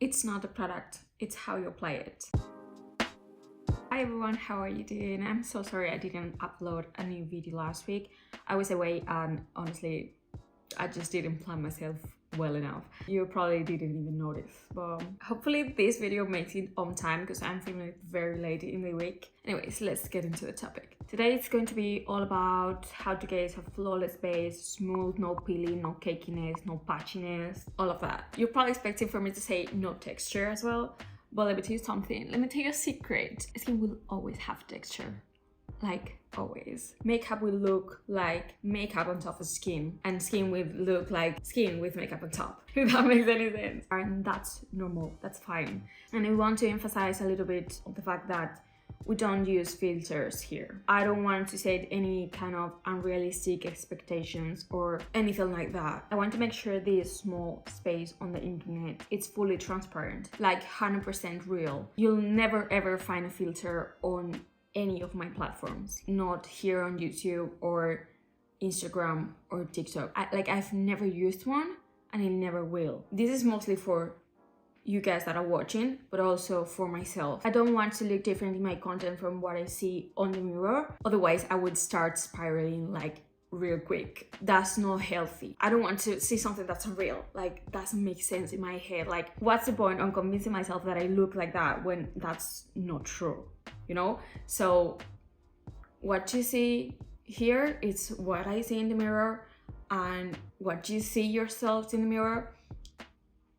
It's not the product, it's how you apply it. Hi everyone, how are you doing? I'm so sorry I didn't upload a new video last week. I was away and honestly, I just didn't plan myself well enough. You probably didn't even notice, but hopefully this video makes it on time because I'm filming it very late in the week. Anyways, let's get into the topic. Today it's going to be all about how to get a flawless base, smooth, no peeling, no cakiness, no patchiness, all of that. You're probably expecting for me to say no texture as well, but let me tell you something. Let me tell you a secret. Skin will always have texture. Like always. Makeup will look like makeup on top of skin, and skin will look like skin with makeup on top, if that makes any sense. And that's normal, that's fine. And I want to emphasize a little bit of the fact that we don't use filters here. I don't want to set any kind of unrealistic expectations or anything like that. I want to make sure this small space on the internet is fully transparent, like 100% real. You'll never ever find a filter on any of my platforms, not here on YouTube or Instagram or TikTok. I've never used one and I never will. This is mostly for you guys that are watching, but also for myself. I don't want to look different in my content from what I see on the mirror, otherwise I would start spiraling like real quick. That's not healthy. I don't want to see something that's unreal, like doesn't make sense in my head. Like what's the point on convincing myself that I look like that when that's not true, you know? So what you see here is what I see in the mirror, and what you see yourselves in the mirror,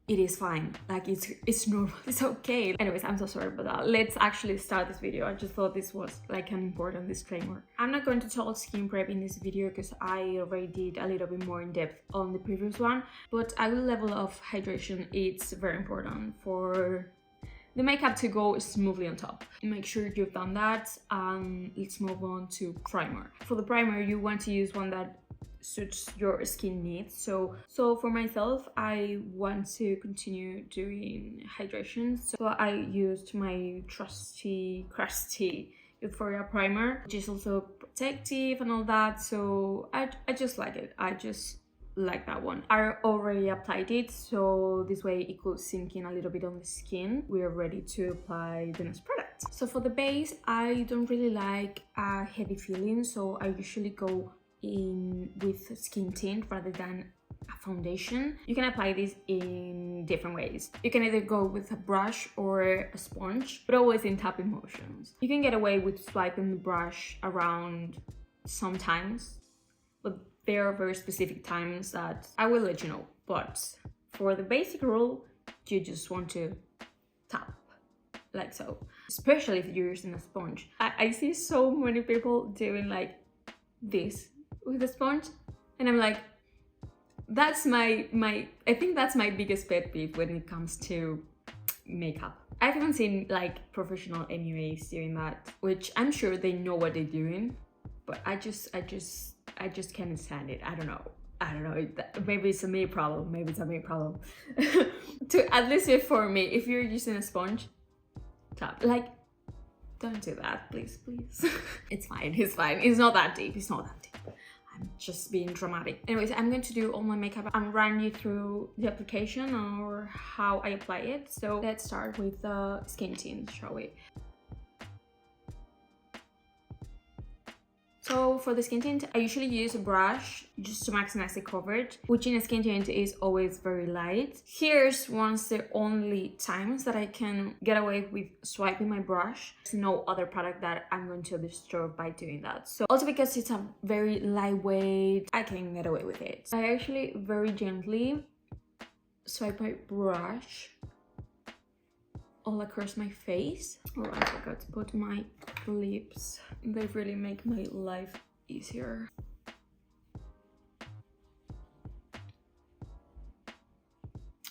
it is fine. Like it's normal, it's okay. Anyways, I'm so sorry about that. Let's actually start this video. I just thought this was like an important disclaimer. I'm not going to talk skin prep in this video because I already did a little bit more in depth on the previous one, but a good level of hydration, it's very important for the makeup to go smoothly on top. Make sure you've done that, and let's move on to primer. For the primer, you want to use one that suits your skin needs. So for myself, I want to continue doing hydration, so I used my trusty crusty Euphoria primer, which is also protective and all that. So I just like it. I just like that one. I already applied it, so this way it could sink in a little bit on the skin. We are ready to apply the next product. So for the base, I don't really like a heavy feeling, so I usually go in with skin tint rather than a foundation. You can apply this in different ways. You can either go with a brush or a sponge, but always in tapping motions. You can get away with swiping the brush around sometimes, but there are very specific times that I will let you know. But for the basic rule, you just want to tap like so, especially if you're using a sponge. I see so many people doing like this with a sponge, and I'm like, that's my I think that's my biggest pet peeve when it comes to makeup. I haven't seen like professional anyways doing that, which I'm sure they know what they're doing, but I just can't stand it. I don't know, maybe it's a me problem, to at least for me, if you're using a sponge, tap. Like, don't do that, please. It's fine, it's not that deep. I'm just being dramatic. Anyways, I'm going to do all my makeup and run you through the application or how I apply it. So let's start with the skin tint, shall we? So for the skin tint, I usually use a brush just to maximize the coverage, which in a skin tint is always very light. Here's one of the only times that I can get away with swiping my brush. There's no other product that I'm going to disturb by doing that. So also because it's a very lightweight, I can get away with it. I actually very gently swipe my brush all across my face. Oh, I forgot to put my lips. They really make my life easier.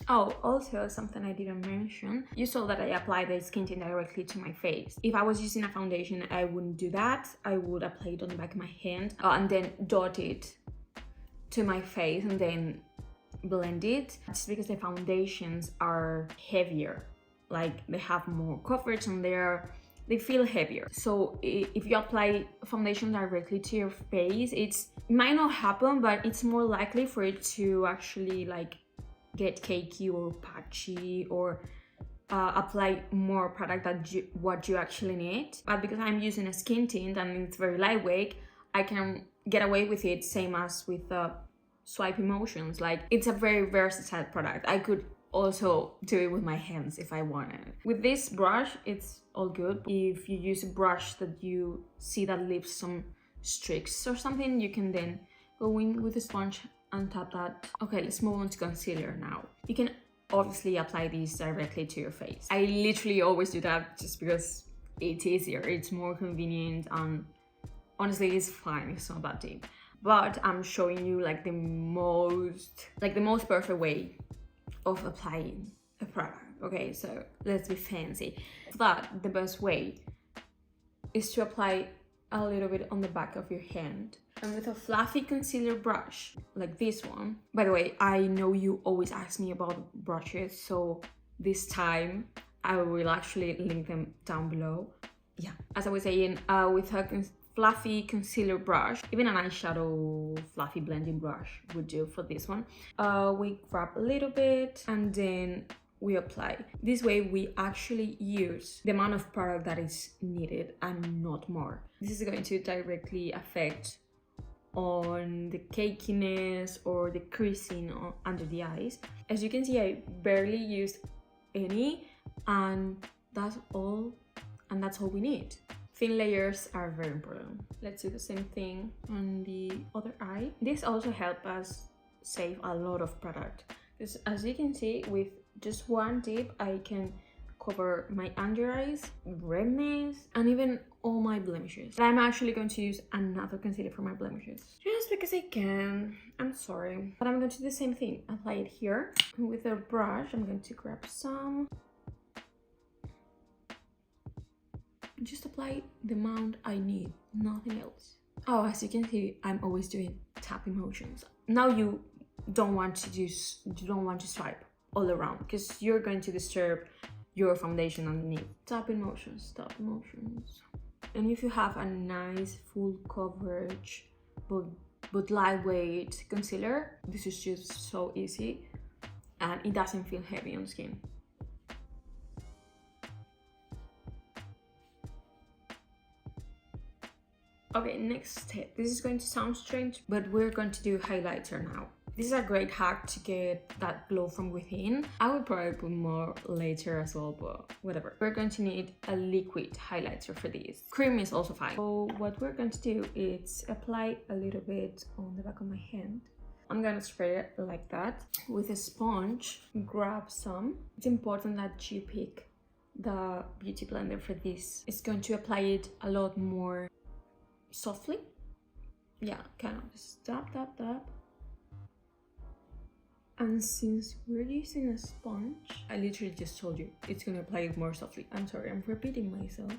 Oh, also something I didn't mention. You saw that I applied the skin tint directly to my face. If I was using a foundation, I wouldn't do that. I would apply it on the back of my hand and then dot it to my face and then blend it. It's because the foundations are heavier. Like they have more coverage and they feel heavier. So if you apply foundation directly to your face, it might not happen, but it's more likely for it to actually like get cakey or patchy or apply more product than what you actually need. But because I'm using a skin tint and it's very lightweight, I can get away with it, same as with the swiping motions. Like, it's a very versatile product. I could also do it with my hands if I wanted. With this brush, it's all good. If you use a brush that you see that leaves some streaks or something, you can then go in with a sponge and tap that. Okay, let's move on to concealer now. You can obviously apply these directly to your face. I literally always do that just because it's easier, it's more convenient, and honestly it's fine, it's not that deep. But I'm showing you like the most perfect way of applying a product. Okay, so let's be fancy. For that, the best way is to apply a little bit on the back of your hand, and with a fluffy concealer brush like this one. By the way, I know you always ask me about brushes, so this time I will actually link them down below. Yeah, as I was saying, with a fluffy concealer brush, even an eyeshadow fluffy blending brush would do for this one. We grab a little bit and then we apply. This way we actually use the amount of product that is needed and not more. This is going to directly affect on the cakiness or the creasing under the eyes. As you can see, I barely used any, and that's all we need. Thin layers are very important. Let's do the same thing on the other eye. This also helps us save a lot of product, because as you can see, with just one dip I can cover my under eyes, redness, and even all my blemishes. But I'm actually going to use another concealer for my blemishes, just because I can. I'm sorry, but I'm going to do the same thing. Apply it here with a brush. I'm going to grab some, just apply the amount I need, nothing else. Oh, as you can see, I'm always doing tapping motions. Now you don't want to swipe all around, because you're going to disturb your foundation underneath. Tapping motions, tapping motions. And if you have a nice full coverage but lightweight concealer, this is just so easy and it doesn't feel heavy on skin. Okay, next step. This is going to sound strange, but we're going to do highlighter now. This is a great hack to get that glow from within. I will probably put more later as well, but whatever. We're going to need a liquid highlighter for this. Cream is also fine. So what we're going to do is apply a little bit on the back of my hand. I'm gonna spread it like that. With a sponge, grab some. It's important that you pick the beauty blender for this. It's going to apply it a lot more softly. Yeah, kind of just tap, tap, tap. And since we're using a sponge, I literally just told you it's gonna apply it more softly. I'm sorry, I'm repeating myself.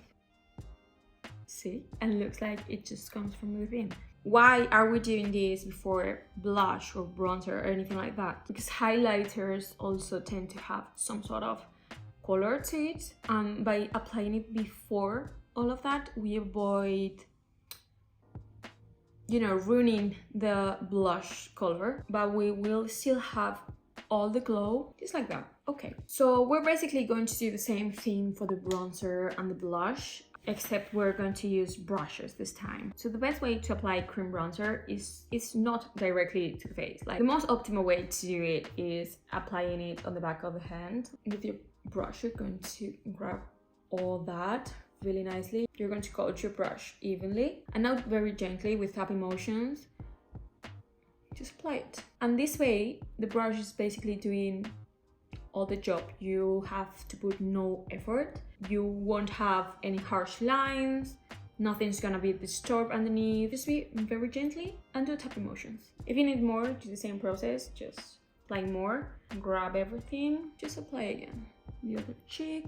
See? And it looks like it just comes from within. Why are we doing this before blush or bronzer or anything like that? Because highlighters also tend to have some sort of color to it. And by applying it before all of that, we avoid, you know, ruining the blush color, but we will still have all the glow, just like that. Okay, so we're basically going to do the same thing for the bronzer and the blush, except we're going to use brushes this time. So the best way to apply cream bronzer is not directly to the face. Like, the most optimal way to do it is applying it on the back of the hand. With your brush, you're going to grab all that really nicely. You're going to coat your brush evenly, and now very gently with tapping motions, just apply it. And this way, the brush is basically doing all the job. You have to put no effort. You won't have any harsh lines. Nothing's gonna be disturbed underneath. Just be very gently and do tapping motions. If you need more, do the same process. Just apply more, grab everything, just apply again. The other cheek.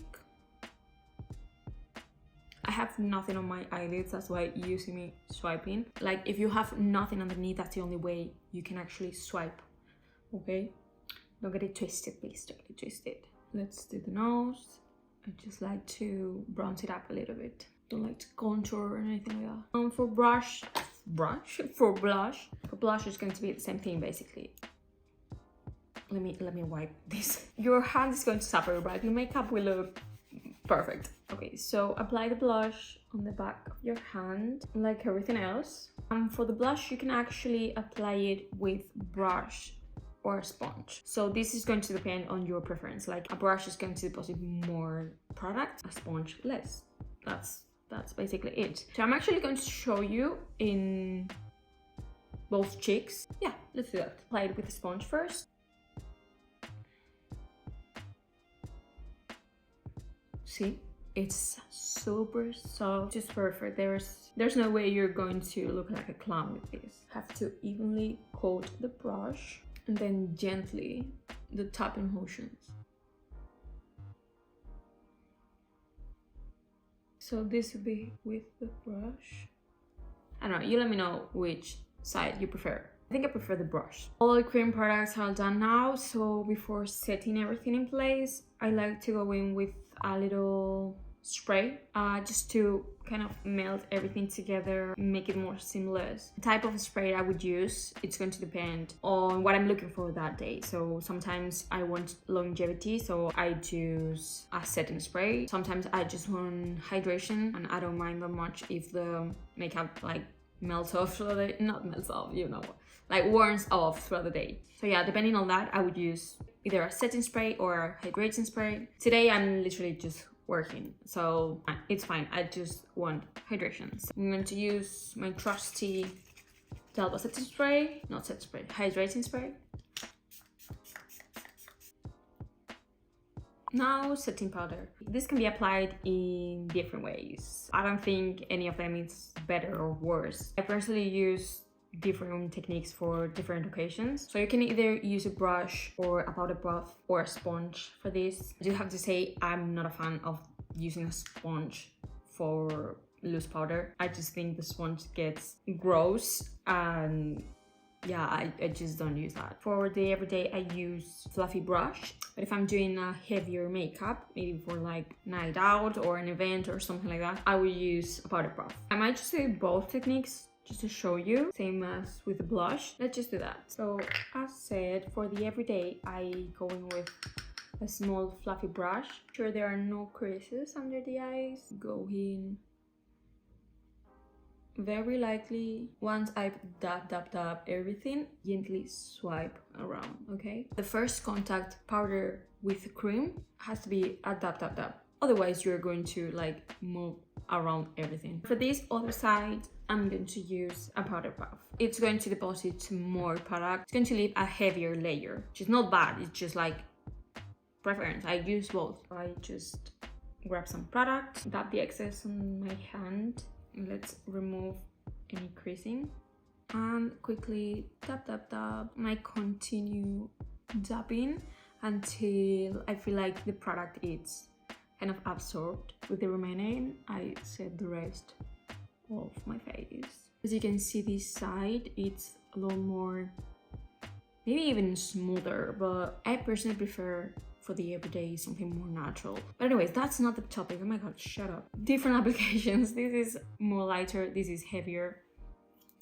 I have nothing on my eyelids, that's why you see me swiping. Like, if you have nothing underneath, that's the only way you can actually swipe, okay? Don't get it twisted, please, don't get it twisted. Let's do the nose. I just like to bronze it up a little bit. Don't like to contour or anything like that. For blush, it's going to be the same thing, basically. let me wipe this. Your hand is going to suffer, but your makeup will look perfect. Okay, so apply the blush on the back of your hand like everything else. For the blush, you can actually apply it with brush or a sponge. So this is going to depend on your preference. Like a brush is going to deposit more product, a sponge less. That's basically it. So I'm actually going to show you in both cheeks. Yeah, let's do that. Apply it with the sponge first. See? It's super soft, just perfect. There's no way you're going to look like a clown with this. Have to evenly coat the brush and then gently the tapping motions. So this will be with the brush. I don't know, you let me know which side you prefer. I think I prefer the brush. All the cream products are done now, so before setting everything in place, I like to go in with a little spray just to kind of melt everything together, make it more seamless. The type of spray I would use, it's going to depend on what I'm looking for that day. So sometimes I want longevity, so I choose a setting spray. Sometimes I just want hydration, and I don't mind that much if the makeup like melts off throughout the day. Not melts off, you know, like warms off throughout the day. So yeah, depending on that, I would use either a setting spray or a hydration spray. Today I'm literally just working, so it's fine. I just want hydration. So I'm going to use my trusty Delta setting spray, not setting spray, hydrating spray. Now setting powder. This can be applied in different ways. I don't think any of them is better or worse. I personally use different techniques for different occasions. So you can either use a brush or a powder puff or a sponge for this. I do have to say I'm not a fan of using a sponge for loose powder. I just think the sponge gets gross, and yeah, I just don't use that. For the everyday, I use fluffy brush. But if I'm doing a heavier makeup, maybe for like night out or an event or something like that, I will use a powder puff. I might just do both techniques just to show you, same as with the blush. Let's just do that. So as said, for the everyday, I go in with a small fluffy brush. Sure there are no creases under the eyes. Go in very lightly. Once I've dab everything, gently swipe around, okay? The first contact powder with cream has to be a dab. Otherwise you're going to like move around everything. For this other side, I'm going to use a powder puff. It's going to deposit more product. It's going to leave a heavier layer, which is not bad. It's just like preference. I use both. I just grab some product, dab the excess on my hand. Let's remove any creasing and quickly dab. I continue dabbing until I feel like the product is kind of absorbed. With the remaining, I set the rest of my face. As you can see, this side it's a little more, maybe even smoother, but I personally prefer for the everyday something more natural. But anyways, that's not the topic. Oh my god, shut up. Different applications. This is more lighter, this is heavier.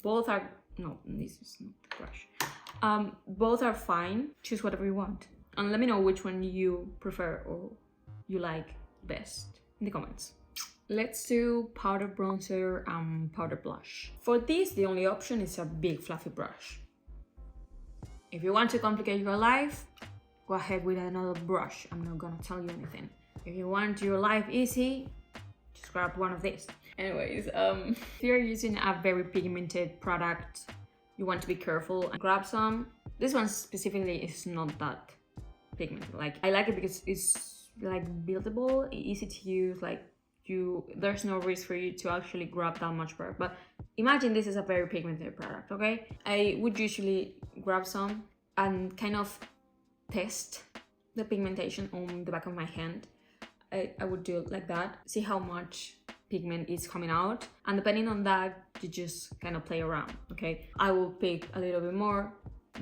Both are, no, this is not the brush. Both are fine. Choose whatever you want. And let me know which one you prefer or you like best in the comments. Let's do powder bronzer and powder blush. For this, the only option is a big fluffy brush. If you want to complicate your life, go ahead with another brush. I'm not gonna tell you anything. If you want your life easy, just grab one of these. Anyways, if you're using a very pigmented product, you want to be careful and grab some. This one specifically is not that pigmented. Like, I like it because it's like buildable, easy to use. Like, there's no risk for you to actually grab that much product. But imagine this is a very pigmented product, okay? I would usually grab some and kind of test the pigmentation on the back of my hand. I would do it like that, see how much pigment is coming out, and depending on that, you just kind of play around, okay? I will pick a little bit more,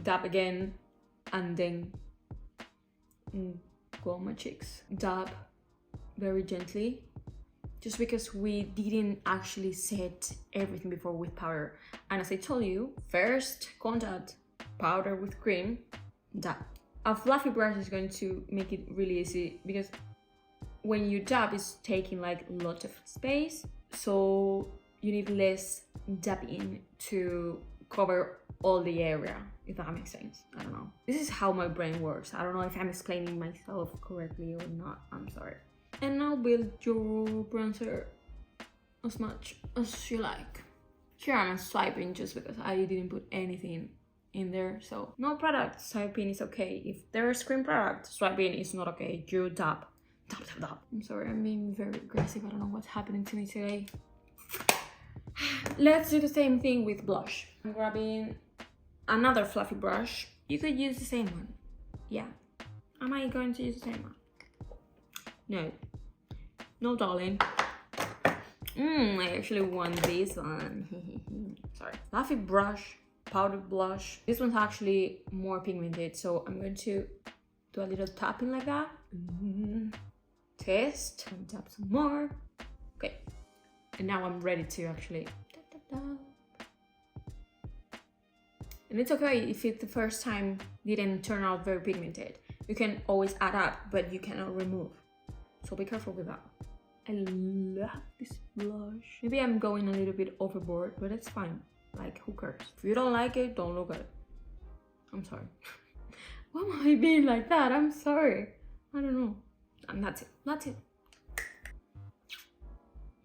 dab again, and then go on my cheeks. Dab very gently, just because we didn't actually set everything before with powder. And as I told you, first contact powder with cream, dab. A fluffy brush is going to make it really easy because when you dab, it's taking like a lot of space, so you need less dabbing to cover all the area, if that makes sense. I don't know. This is how my brain works. I don't know if I'm explaining myself correctly or not. I'm sorry. And now build your bronzer as much as you like. Here I'm swiping just because I didn't put anything in there, so no product swiping is okay. If there's cream product, swiping is not okay. You dab. Dab, dab, dab. I'm sorry, I'm being very aggressive. I don't know what's happening to me today. Let's do the same thing with blush. I'm grabbing another fluffy brush. You could use the same one. Yeah. Am I going to use the same one? No. No, darling. I actually want this one. Sorry. Fluffy brush, powdered blush. This one's actually more pigmented, so I'm going to do a little tapping like that. Test and tap some more. Okay. And now I'm ready to actually and it's okay if it the first time didn't turn out very pigmented. You can always add up, but you cannot remove. So be careful with that. I love this blush. Maybe I'm going a little bit overboard, but it's fine. Like, who cares? If you don't like it, don't look at it. I'm sorry. Why am I being like that? I'm sorry. I don't know. And that's it. That's it.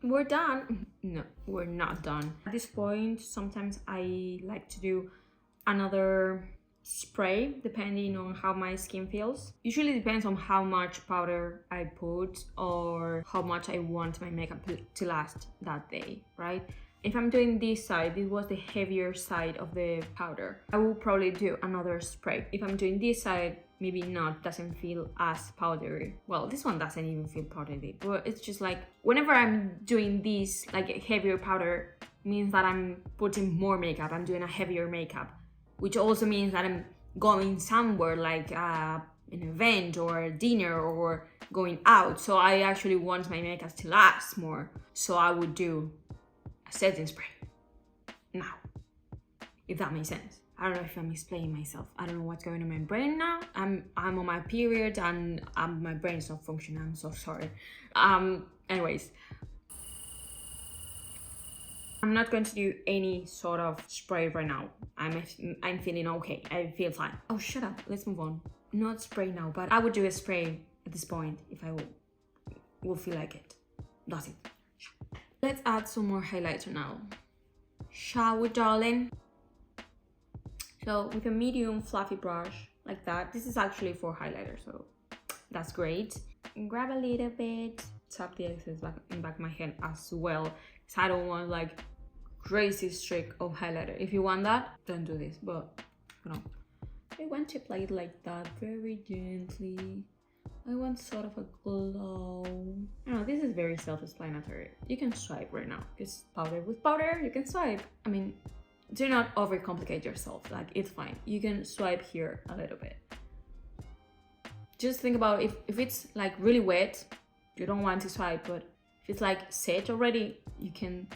We're done. No, we're not done. At this point, sometimes I like to do another spray depending on how my skin feels. Usually depends on how much powder I put or how much I want my makeup to last that day, right? If I'm doing this side, this was the heavier side of the powder, I will probably do another spray. If I'm doing this side, maybe not, doesn't feel as powdery. Well, this one doesn't even feel powdery, but it's just like whenever I'm doing this like a heavier powder means that I'm putting more makeup, I'm doing a heavier makeup, which also means that I'm going somewhere like an event or a dinner or going out. So I actually want my makeup to last more. So I would do a setting spray now, if that makes sense. I don't know if I'm explaining myself. I don't know what's going on in my brain now. I'm on my period and my brain is not functioning. I'm so sorry. Anyways. I'm not going to do any sort of spray right now. I'm feeling okay. I feel fine. Oh, shut up. Let's move on. Not spray now, but I would do a spray at this point if I will feel like it. That's it. Let's add some more highlighter now. Shall we, darling? So with a medium fluffy brush like that, this is actually for highlighter, so that's great. And grab a little bit, tap the excess back in the back of my head as well, because I don't want like crazy streak of highlighter. If you want that, don't do this, but you know, I want to play it like that, very gently. I want sort of a glow. I don't know, this is very self-explanatory. You can swipe right now, because powder with powder, you can swipe. I mean, do not overcomplicate yourself, like it's fine. You can swipe here a little bit. Just think about if it's like really wet, you don't want to swipe, but if it's like set already, you can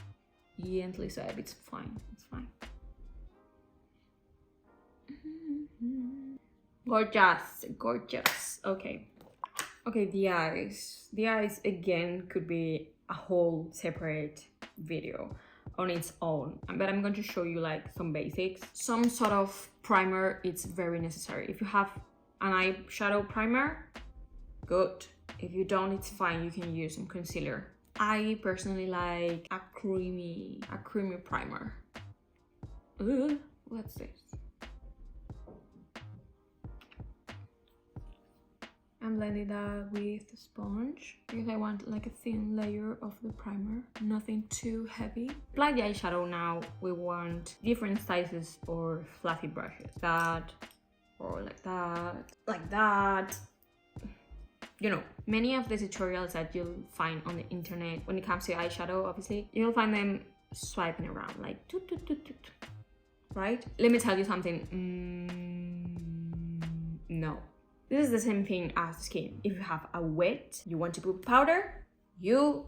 gently swipe. It's fine, it's fine. Gorgeous, gorgeous. Okay, the eyes. The eyes again could be a whole separate video on its own, but I'm going to show you like some basics. Some sort of primer, it's very necessary. If you have an eyeshadow primer, good. If you don't, it's fine, you can use some concealer. I personally like a creamy primer. Ooh, what's this? I'm blending that with the sponge because I want like a thin layer of the primer, nothing too heavy. Apply the eyeshadow now. We want different sizes or fluffy brushes. That, or like that. You know, many of the tutorials that you'll find on the internet when it comes to eyeshadow, obviously, you'll find them swiping around like toot, toot, toot, toot. Right? Let me tell you something. No. This is the same thing as skin. If you have a wet, you want to put powder, you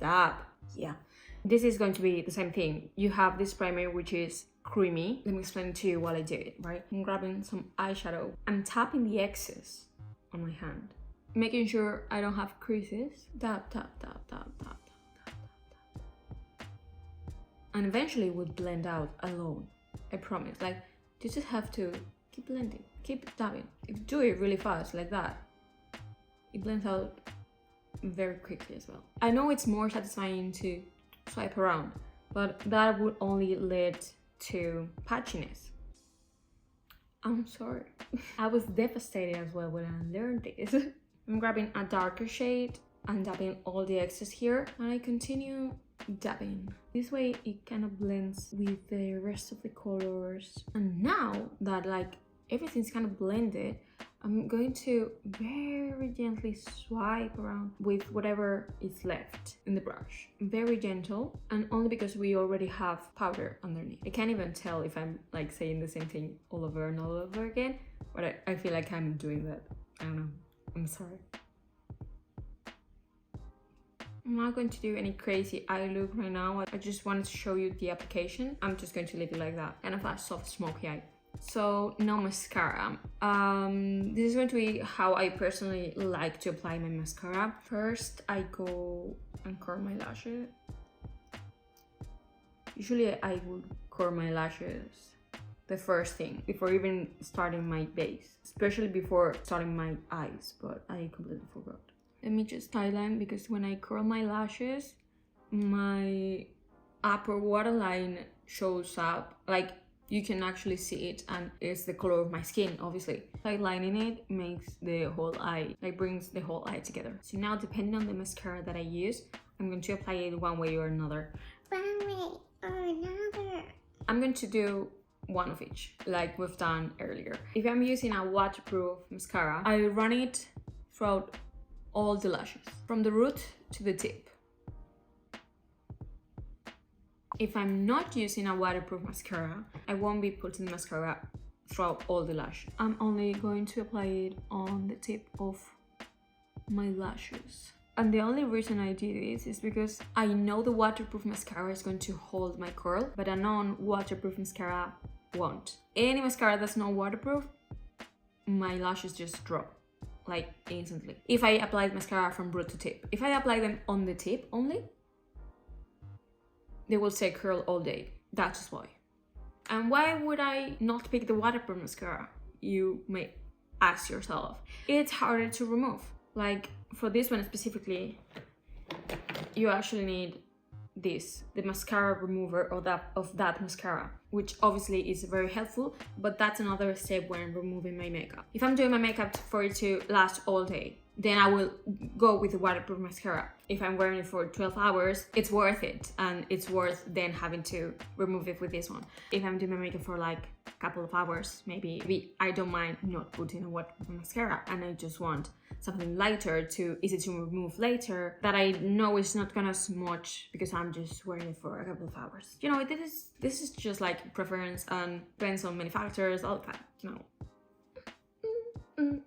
dab. Yeah. This is going to be the same thing. You have this primer which is creamy. Let me explain to you while I do it, right? I'm grabbing some eyeshadow. I'm tapping the excess on my hand, making sure I don't have creases. Tap, tap, tap, tap, tap, tap, tap, tap. And eventually it will blend out alone. I promise. Like, you just have to keep blending, keep tapping. If you do it really fast like that, it blends out very quickly as well. I know it's more satisfying to swipe around, but that would only lead to patchiness. I'm sorry. I was devastated as well when I learned this. I'm grabbing a darker shade and dabbing all the excess here, and I continue dabbing. This way it kind of blends with the rest of the colors. And now that like everything's kind of blended, I'm going to very gently swipe around with whatever is left in the brush. Very gentle, and only because we already have powder underneath. I can't even tell if I'm like saying the same thing all over and all over again, but I feel like I'm doing that. I don't know. I'm sorry. I'm not going to do any crazy eye look right now. I just wanted to show you the application. I'm just going to leave it like that. Kind of a soft smoky eye. So now mascara. This is going to be how I personally like to apply my mascara. First, I go and curl my lashes. Usually I would curl my lashes the first thing before even starting my base, especially before starting my eyes, but I completely forgot. Let me just highlight, because when I curl my lashes, my upper waterline shows up. Like, you can actually see it, and it's the color of my skin, obviously. Highlighting it makes the whole eye, like brings the whole eye together. So now, depending on the mascara that I use, I'm going to apply it one way or another. One way or another. I'm going to do one of each, like we've done earlier. If I'm using a waterproof mascara, I run it throughout all the lashes, from the root to the tip. If I'm not using a waterproof mascara, I won't be putting mascara throughout all the lashes. I'm only going to apply it on the tip of my lashes. And the only reason I do this is because I know the waterproof mascara is going to hold my curl, but a non-waterproof mascara won't. Any mascara that's not waterproof, my lashes just drop, like instantly. If I apply mascara from root to tip. If I apply them on the tip only, they will stay curl all day. That's just why. And why would I not pick the waterproof mascara? You may ask yourself. It's harder to remove. Like for this one specifically, you actually need this, the mascara remover of that mascara, which obviously is very helpful, but that's another step when removing my makeup. If I'm doing my makeup for it to last all day, then I will go with the waterproof mascara. If I'm wearing it for 12 hours, it's worth it, and it's worth then having to remove it with this one. If I'm doing my makeup for like a couple of hours, maybe I don't mind not putting a waterproof mascara, and I just want something lighter, easy to remove later, that I know is not gonna smudge because I'm just wearing it for a couple of hours. You know, this is just like preference and depends on many factors, all that, you know.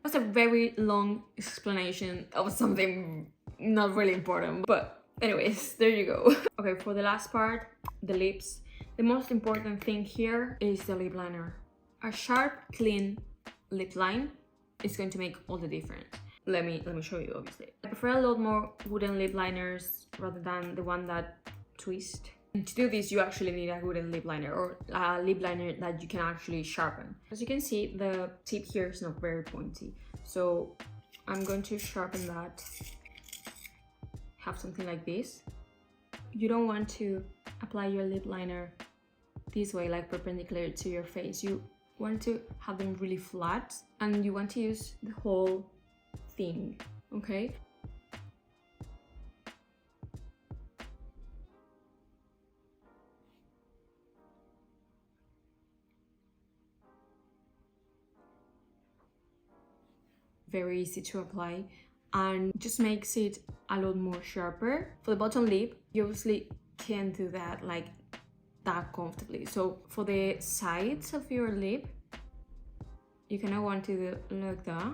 That's a very long explanation of something not really important, but anyways, there you go. Okay, for the last part, the lips. The most important thing here is the lip liner. A sharp, clean lip line is going to make all the difference. Let me show you, obviously. I prefer a lot more wooden lip liners rather than the one that twist. And to do this, you actually need a wooden lip liner, or a lip liner that you can actually sharpen. As you can see, the tip here is not very pointy, so I'm going to sharpen that. Have something like this. You don't want to apply your lip liner this way, like perpendicular to your face. You want to have them really flat, and you want to use the whole thing, okay? Very easy to apply and just makes it a lot more sharper. For the bottom lip, you obviously can't do that like that comfortably. So for the sides of your lip, you kind of want to do like that.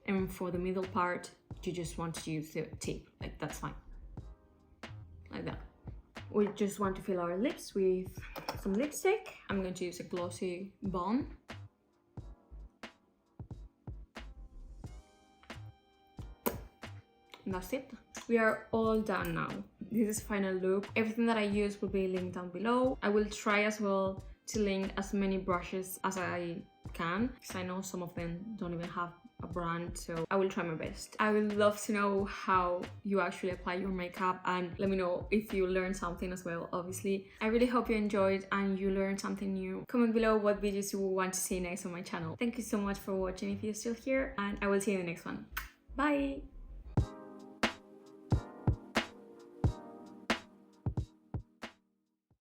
And for the middle part, you just want to use the tip, like that's fine. Like that. we just want to fill our lips with some lipstick. I'm going to use a glossy balm. And that's it. We are all done now. This is final look. Everything that I use will be linked down below. I will try as well to link as many brushes as I can, because I know some of them don't even have a brand, so I will try my best. I would love to know how you actually apply your makeup, and let me know if you learned something as well. Obviously, I really hope you enjoyed and you learned something new. Comment below what videos you want to see next on my channel. Thank you so much for watching if you're still here, and I will see you in the next one. Bye.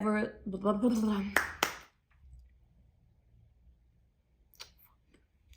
Blah, blah, blah, blah.